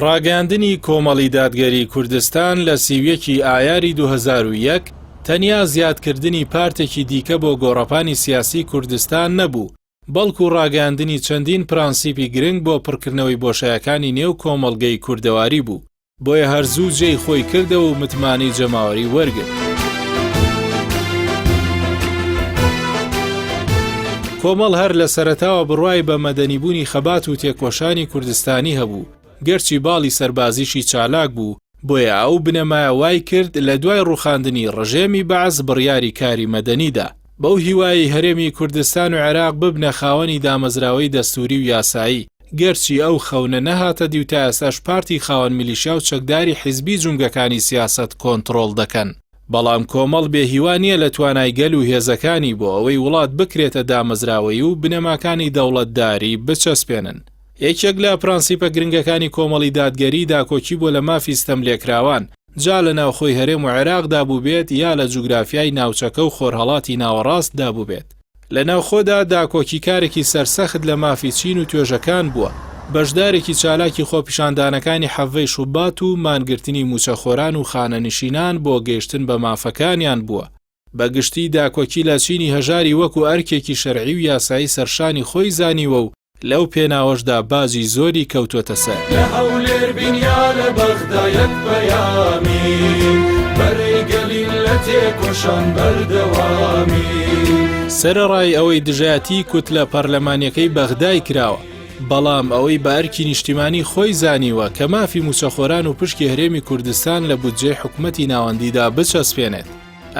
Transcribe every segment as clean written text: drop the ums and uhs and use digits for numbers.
ڕاگەاندنی کۆمەڵی دادگەری کوردستان لە 31 ئایاری 2001 تەنیا زیادکردنی پارتێکی دیکە بۆ گۆڕەپانی سیاسی کوردستان نەبوو، بەڵکو ڕاگەاندنی چەندین پرانسیپی گرنگ بۆ پڕکردنەوەی بۆشایەکانی نێو کۆمەڵگەی کوردەواری بوو، بۆیە هەرزوو جێی خۆی کردەوە و متمانی جەماوەری وەرگرت. کۆمەڵ هەر لە سەرەتاوە بڕوای بە مەدەنیبوونی خەبات و تێکۆشانی کوردستانی هەبوو، گەرچی باڵی سەربازیشی چالاک بوو، بۆیە ئەو بنەمایە وای کرد لە دوای ڕوخاندنی ڕژێمی بەعز بڕیاری کاری مەدەنیدا بەو هیوایی هەرێمی کوردستان و عێراق ببنە خاوەنی دامەزراوەی دەستوری و یاسایی، گەرچی ئەو خەونە نەهاتە دی و تا ئێستاش پارتی خاوەن میلیشیا و چەکداری حیزبی جونگەکانی سیاست کۆنتڕۆڵ دەکەن. بەڵام کۆمەڵ بێهیوا نییە لە توانای گەل و هێزەکانی بۆ ئەوەی وڵات بکرێتە دامەزراوەی و بنەماکانی دەوڵەتداری بچەسپێنن. یەکێک لە پرانسیپە گرنگەکانی کۆمەڵی دادگەری داکۆکی بۆ لە مافی ستەم لێکراوان جا لە ناوخۆی هەرێم و عێراقدا بوو بێت یا لە جوگرافیای ناوچەکە و خۆرهەڵاتی ناوەڕاستدا بوو بێت. لە ناوخۆدا داکۆکی کارێکی سەرسەخت لە مافی چین و توێژەکان بووە، بەشدارێکی چالاکی خۆپیشاندانەکانی حەڤەی شوبات و مانگرتنی موچەخۆران و خانەنشینان بۆ گەیشتن بە مافەکانیان بووە. بەگشتی داکۆکی لە چینی هەژاری وەکو ئەرکێکی شەرعی و یاسایی سەرشانی خۆی زانیوە و لەو پێناوەشدا بازی زۆری کەوتۆتە سەر. لە هەولێر بینیا لە بەغدایەک بەیامی بەرەی گەلین لە تێکۆشان بەردەوامی. سەرەڕای ئەوەی دژایەتی کوت لە پەرلەمانیەکەی بەغدای کراوە، بەڵام ئەوەی بە ئەرکی نیشتیمانی خۆی زانیوە کە مافی موچەخۆران و پشکی هەرێمی کوردستان لە بودجێ حکومەتی ناوەندیدا بچەسپێنێت.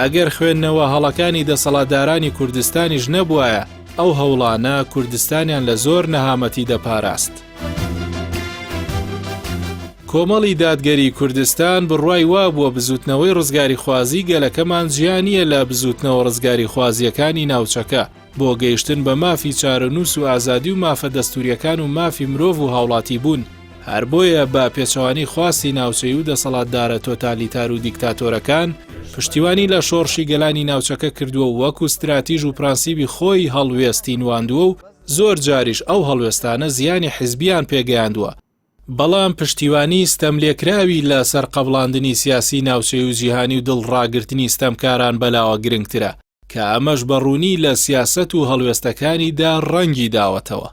ئەگەر خوێندنەوە هەڵەکانی دەسەڵاتدارانی کوردستانیش نەبوایە، ئەو هەوڵانە کوردستانیان لە زۆر نەهامەتی دەپاراست. کۆمەڵی دادگەری کوردستان بڕوای وا بووە بزوتنەوەی ڕزگاری خوازی گەلەکەمان جیانیە لە بزوتنەوە ڕزگاری خوازیەکانی ناوچەکە بۆ گەیشتن بە مافی چارەنووس و ئازادی و مافە دەستوریەکان و مافی مرۆڤ و هاوڵاتی بوون. هەر بۆیە بە پێچەوانی خواستی ناوچەی و دەسەڵاتدارە تۆتالیتار و دیکتاتۆرەکان پشتیوانی لە شۆڕشی گەلانی ناوچەکە کردووە و وەکو ستراتیژ و پرانسیبی خۆی هەڵوێستی نواندووە و زۆر جاریش ئەو هەڵوێستانە زیانی حیزبیان پێگەیاندووە. بەڵام پشتیوانی ستەملێکراوی لە سەرقەبڵاندنی سیاسی ناوچەی و جیهانی و دڵڕاگرتنی ستەمکاران بەلاوە گرنگترە کە ئەمەش بەڕوونی لە سیاست و هەڵوێستەکانیدا ڕەنگی داوەتەوە.